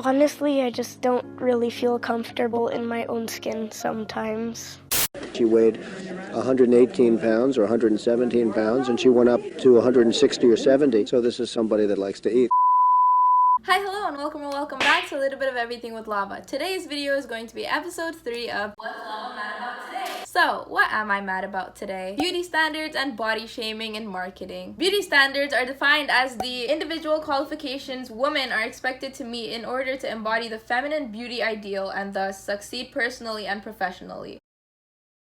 Honestly, I just don't really feel comfortable in my own skin sometimes. She weighed 118 pounds or 117 pounds, and she went up to 160 or 70. So this is somebody that likes to eat. Hi, hello, and welcome back to a little bit of everything with lava. Today's video is going to be episode 3 of What's Lava Mad About Today? So, what am I mad about today? Beauty standards and body shaming in marketing. Beauty standards are defined as the individual qualifications women are expected to meet in order to embody the feminine beauty ideal and thus succeed personally and professionally.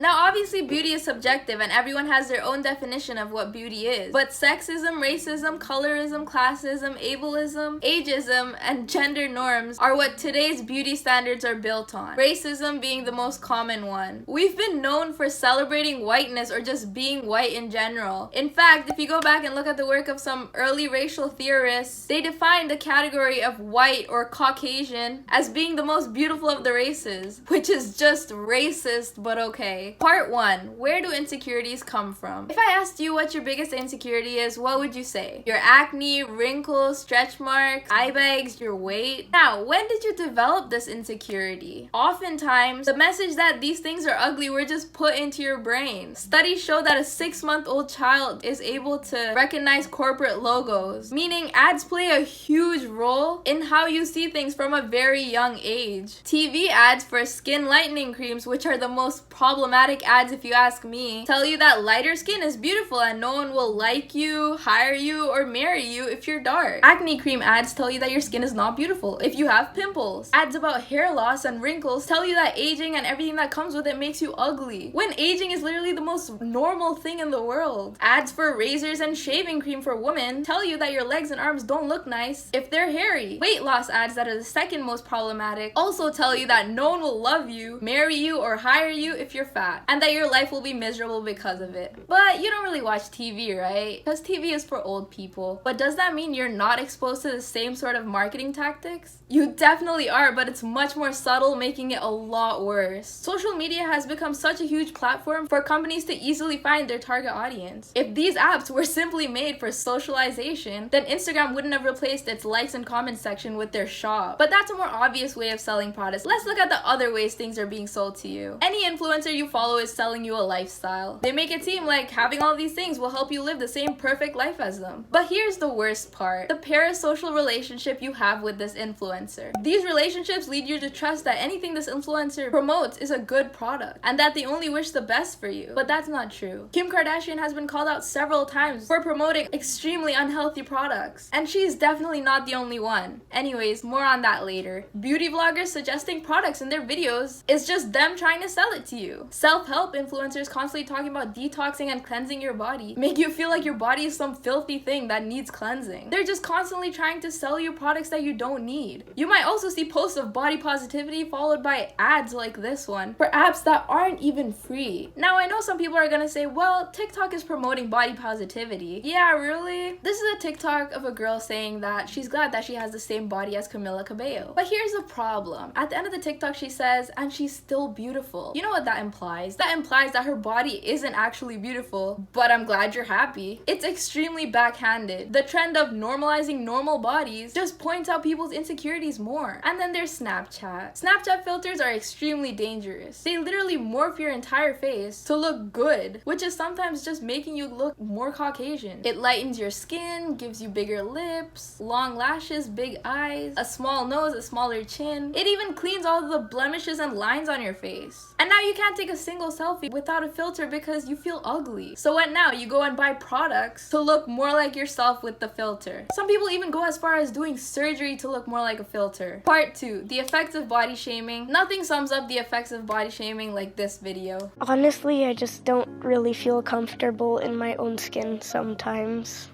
Now, obviously, beauty is subjective and everyone has their own definition of what beauty is. But sexism, racism, colorism, classism, ableism, ageism, and gender norms are what today's beauty standards are built on. Racism being the most common one. We've been known for celebrating whiteness or just being white in general. In fact, if you go back and look at the work of some early racial theorists, they defined the category of white or Caucasian as being the most beautiful of the races, which is just racist, but okay. Part 1. Where do insecurities come from? If I asked you what your biggest insecurity is, what would you say? Your acne, wrinkles, stretch marks, eye bags, your weight? Now, when did you develop this insecurity? Oftentimes, the message that these things are ugly were just put into your brain. Studies show that a 6-month-old child is able to recognize corporate logos, meaning ads play a huge role in how you see things from a very young age. TV ads for skin lightening creams, which are the most problematic ads if you ask me, tell you that lighter skin is beautiful and no one will like you, hire you, or marry you if you're dark. Acne cream ads tell you that your skin is not beautiful if you have pimples. Ads about hair loss and wrinkles tell you that aging and everything that comes with it makes you ugly, when aging is literally the most normal thing in the world. Ads for razors and shaving cream for women tell you that your legs and arms don't look nice if they're hairy. Weight loss ads, that are the second most problematic, also tell you that no one will love you, marry you, or hire you if you're fat, and that your life will be miserable because of it. But you don't really watch TV, right? Because TV is for old people. But does that mean you're not exposed to the same sort of marketing tactics? You definitely are, but it's much more subtle, making it a lot worse. Social media has become such a huge platform for companies to easily find their target audience. If these apps were simply made for socialization, then Instagram wouldn't have replaced its likes and comments section with their shop. But that's a more obvious way of selling products. Let's look at the other ways things are being sold to you. Any influencer you follow is selling you a lifestyle. They make it seem like having all these things will help you live the same perfect life as them. But here's the worst part: the parasocial relationship you have with this influencer. These relationships lead you to trust that anything this influencer promotes is a good product and that they only wish the best for you. But that's not true. Kim Kardashian has been called out several times for promoting extremely unhealthy products, and she's definitely not the only one. Anyways, more on that later. Beauty vloggers suggesting products in their videos is just them trying to sell it to you. Self-help influencers constantly talking about detoxing and cleansing your body make you feel like your body is some filthy thing that needs cleansing. They're just constantly trying to sell you products that you don't need. You might also see posts of body positivity followed by ads like this one for apps that aren't even free. Now, I know some people are gonna say, well, TikTok is promoting body positivity. Yeah, really? This is a TikTok of a girl saying that she's glad that she has the same body as Camila Cabello. But here's the problem. At the end of the TikTok, she says, and she's still beautiful. You know what that implies? That implies that her body isn't actually beautiful, but I'm glad you're happy. It's extremely backhanded. The trend of normalizing normal bodies just points out people's insecurities more. And then there's Snapchat. Snapchat filters are extremely dangerous. They literally morph your entire face to look good, which is sometimes just making you look more Caucasian. It lightens your skin, gives you bigger lips, long lashes, big eyes, a small nose, a smaller chin. It even cleans all the blemishes and lines on your face. And now you can't take a single selfie without a filter because you feel ugly. So what now? You go and buy products to look more like yourself with the filter. Some people even go as far as doing surgery to look more like a filter. Part 2. The effects of body shaming. Nothing sums up the effects of body shaming like this video. Honestly, I just don't really feel comfortable in my own skin sometimes.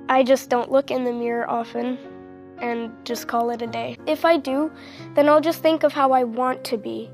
I just don't look in the mirror often and just call it a day. If I do, then I'll just think of how I want to be.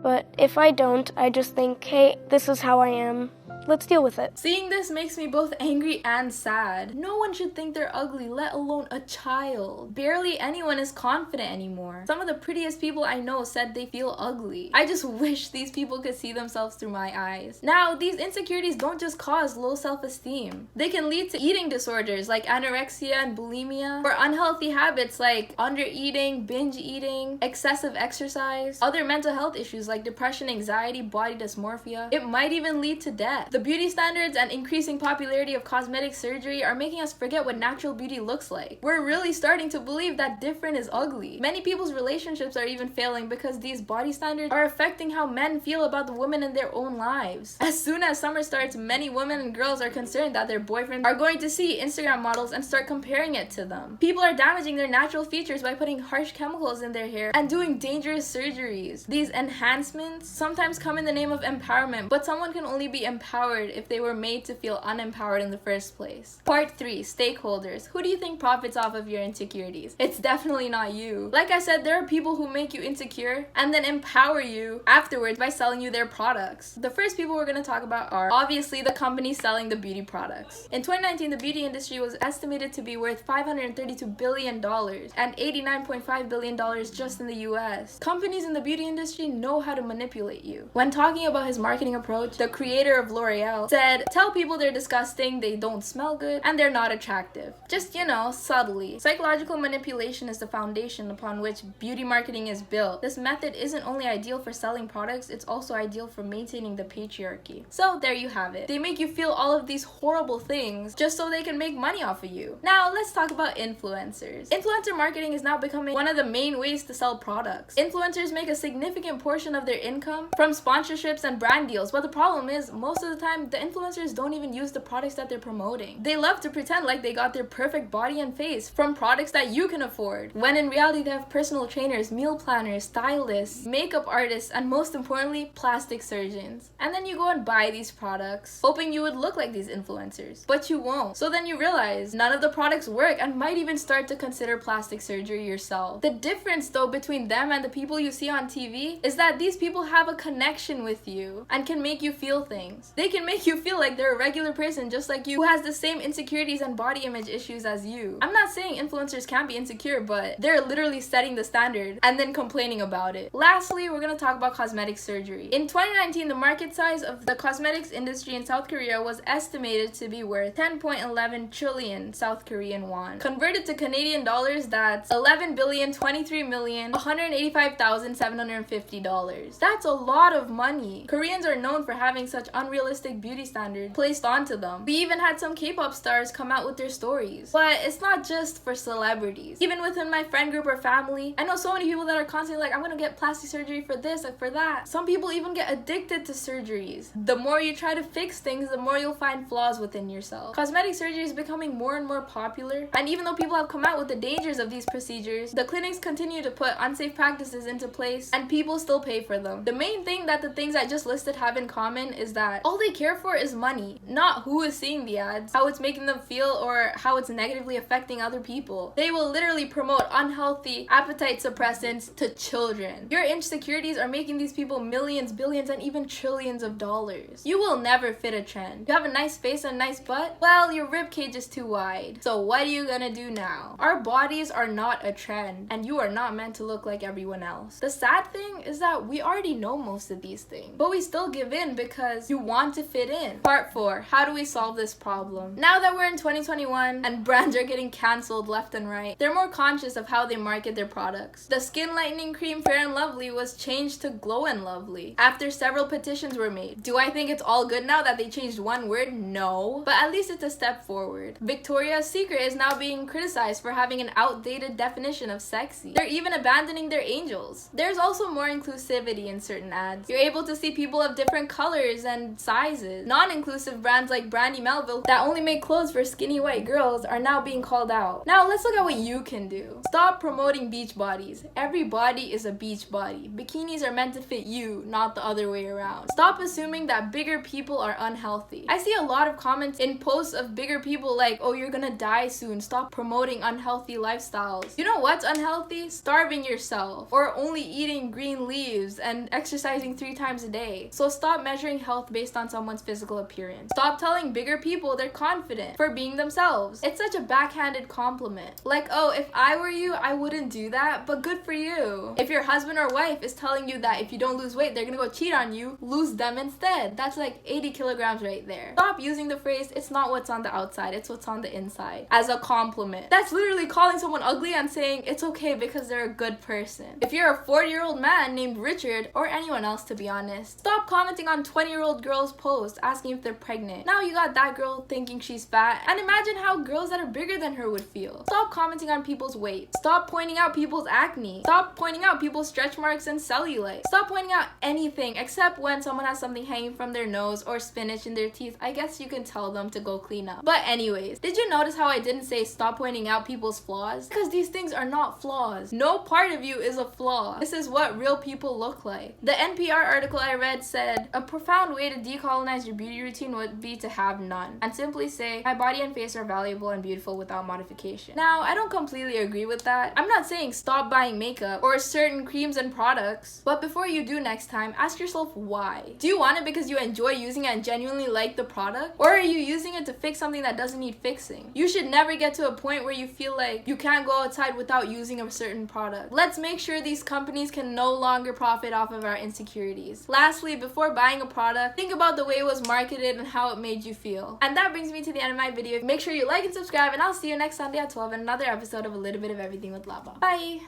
But if I don't, I just think, hey, this is how I am, let's deal with it. Seeing this makes me both angry and sad. No one should think they're ugly, let alone a child. Barely anyone is confident anymore. Some of the prettiest people I know said they feel ugly. I just wish these people could see themselves through my eyes. Now, these insecurities don't just cause low self-esteem. They can lead to eating disorders like anorexia and bulimia, or unhealthy habits like undereating, binge eating, excessive exercise, other mental health issues like depression, anxiety, body dysmorphia. It might even lead to death. The beauty standards and increasing popularity of cosmetic surgery are making us forget what natural beauty looks like. We're really starting to believe that different is ugly. Many people's relationships are even failing because these body standards are affecting how men feel about the women in their own lives. As soon as summer starts, many women and girls are concerned that their boyfriends are going to see Instagram models and start comparing it to them. People are damaging their natural features by putting harsh chemicals in their hair and doing dangerous surgeries. These enhancements sometimes come in the name of empowerment, but someone can only be empowered if they were made to feel unempowered in the first place. Part 3. Stakeholders. Who do you think profits off of your insecurities? It's definitely not you. Like I said, there are people who make you insecure and then empower you afterwards by selling you their products. The first people we're going to talk about are obviously the companies selling the beauty products. In 2019, the beauty industry was estimated to be worth $532 billion and $89.5 billion just in the US. Companies in the beauty industry know how to manipulate you. When talking about his marketing approach, the creator of L'Oreal said, "Tell people they're disgusting, they don't smell good, and they're not attractive." Just, subtly. Psychological manipulation is the foundation upon which beauty marketing is built. This method isn't only ideal for selling products, it's also ideal for maintaining the patriarchy. So there you have it. They make you feel all of these horrible things just so they can make money off of you. Now let's talk about influencers. Influencer marketing is now becoming one of the main ways to sell products. Influencers make a significant portion of their income from sponsorships and brand deals, but the problem is most of the time the influencers don't even use the products that they're promoting. They love to pretend like they got their perfect body and face from products that you can afford, when in reality they have personal trainers, meal planners, stylists, makeup artists, and most importantly, plastic surgeons. And then you go and buy these products, hoping you would look like these influencers, but you won't. So then you realize none of the products work and might even start to consider plastic surgery yourself. The difference though between them and the people you see on TV is that these people have a connection with you and can make you feel things. They can make you feel like they're a regular person just like you who has the same insecurities and body image issues as you. I'm not saying influencers can't be insecure, but they're literally setting the standard and then complaining about it. Lastly, we're gonna talk about cosmetic surgery. In 2019, the market size of the cosmetics industry in South Korea was estimated to be worth 10.11 trillion South Korean won. Converted to Canadian dollars, that's $11,023,185,750. That's a lot of money. Koreans are known for having such unrealistic beauty standards placed onto them. We even had some K-pop stars come out with their stories. But it's not just for celebrities. Even within my friend group or family, I know so many people that are constantly like, I'm gonna get plastic surgery for this or for that. Some people even get addicted to surgeries. The more you try to fix things, the more you'll find flaws within yourself. Cosmetic surgery is becoming more and more popular, and even though people have come out with the dangers of these procedures, the clinics continue to put unsafe practices into place and people still pay for them. The main thing that the things I just listed have in common is that all they care for is money, not who is seeing the ads, how it's making them feel, or how it's negatively affecting other people. They will literally promote unhealthy appetite suppressants to children. Your insecurities are making these people millions, billions, and even trillions of dollars. You will never fit a trend. You have a nice face and a nice butt? Well, your ribcage is too wide. So what are you gonna do now? Our bodies are not a trend, and you are not meant to look like everyone else. The sad thing is that we already know most of these things, but we still give in because you want to fit in. Part 4. How do we solve this problem? Now that we're in 2021 and brands are getting cancelled left and right, they're more conscious of how they market their products. The skin lightening cream Fair & Lovely was changed to Glow & Lovely after several petitions were made. Do I think it's all good now that they changed one word? No. But at least it's a step forward. Victoria's Secret is now being criticized for having an outdated definition of sexy. They're even abandoning their angels. There's also more inclusivity in certain ads. You're able to see people of different colors and sizes. Non-inclusive brands like Brandy Melville that only make clothes for skinny white girls are now being called out. Now let's look at what you can do. Stop promoting beach bodies. Every body is a beach body. Bikinis are meant to fit you, not the other way around. Stop assuming that bigger people are unhealthy. I see a lot of comments in posts of bigger people like, oh, you're gonna die soon. Stop promoting unhealthy lifestyles. You know what's unhealthy? Starving yourself, or only eating green leaves and exercising 3 times a day. So stop measuring health based on someone's physical appearance. Stop telling bigger people they're confident for being themselves. It's such a backhanded compliment. Like, oh, if I were you, I wouldn't do that, but good for you. If your husband or wife is telling you that if you don't lose weight, they're gonna go cheat on you, lose them instead. That's like 80 kilograms right there. Stop using the phrase, it's not what's on the outside, it's what's on the inside, as a compliment. That's literally calling someone ugly and saying it's okay because they're a good person. If you're a 40-year-old man named Richard, or anyone else to be honest, stop commenting on 20-year-old girls' posts asking if they're pregnant. Now you got that girl thinking she's fat, and imagine how girls that are bigger than her would feel. Stop commenting on people's weight. Stop pointing out people's acne. Stop pointing out people's stretch marks and cellulite. Stop pointing out anything except when someone has something hanging from their nose or spinach in their teeth. I guess you can tell them to go clean up. But anyways, did you notice how I didn't say stop pointing out people's flaws? Because these things are not flaws. No part of you is a flaw. This is what real people look like. The NPR article I read said, a profound way to decolonize your beauty routine would be to have none, and simply say, my body and face are valuable and beautiful without modification. Now, I don't completely agree with that. I'm not saying stop buying makeup or certain creams and products, but before you do next time, ask yourself why. Do you want it because you enjoy using it and genuinely like the product? Or are you using it to fix something that doesn't need fixing? You should never get to a point where you feel like you can't go outside without using a certain product. Let's make sure these companies can no longer profit off of our insecurities. Lastly, before buying a product, think about the way it was marketed and how it made you feel. And that brings me to the end of my video. Make sure you like and subscribe, and I'll see you next Sunday at 12 in another episode of A Little Bit of Everything with Lava. Bye!